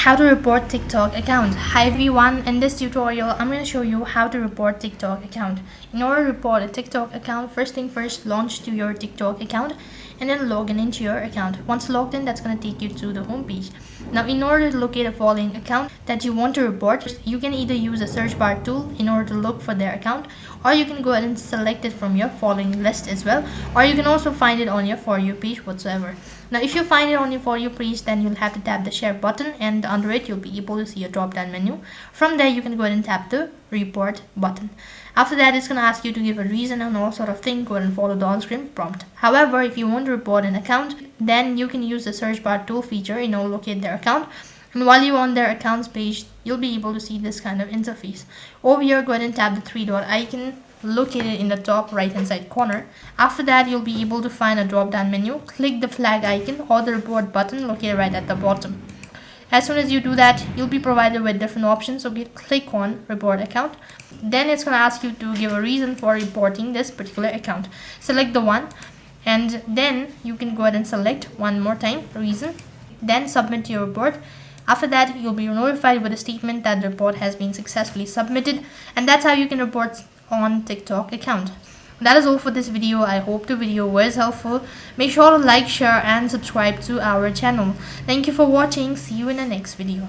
How to report TikTok account. Hi everyone, in this tutorial I'm going to show you how to report TikTok account. In order to report a TikTok account, first thing first, launch to your TikTok account and then log in into your account. Once logged in, that's going to take you to the home page. Now in order to locate a following account that you want to report, you can either use a search bar tool in order to look for their account, or you can go ahead and select it from your following list as well, or you can also find it on your For You page whatsoever. Now if you find it on your For You page, then you'll have to tap the share button, and under it you'll be able to see a drop down menu. From there you can go ahead and tap the report button. After that, it's going to ask you to give a reason and all sort of thing. Go ahead and follow the on-screen prompt. However, if you want to report an account, then you can use the search bar tool feature in order to locate their account. And while you're on their accounts page, you'll be able to see this kind of interface. Over here, go ahead and tap the three dot icon located in the top right hand side corner. After that, you'll be able to find a drop down menu. Click the flag icon or the report button located right at the bottom. As soon as you do that, you'll be provided with different options. So click on report account. Then it's going to ask you to give a reason for reporting this particular account. Select the one, and then you can go ahead and select one more time reason. Then submit your report. After that, you'll be notified with a statement that the report has been successfully submitted, and that's how you can report on TikTok account. That is all for this video. I hope the video was helpful. Make sure to like, share and subscribe to our channel. Thank you for watching. See you in the next video.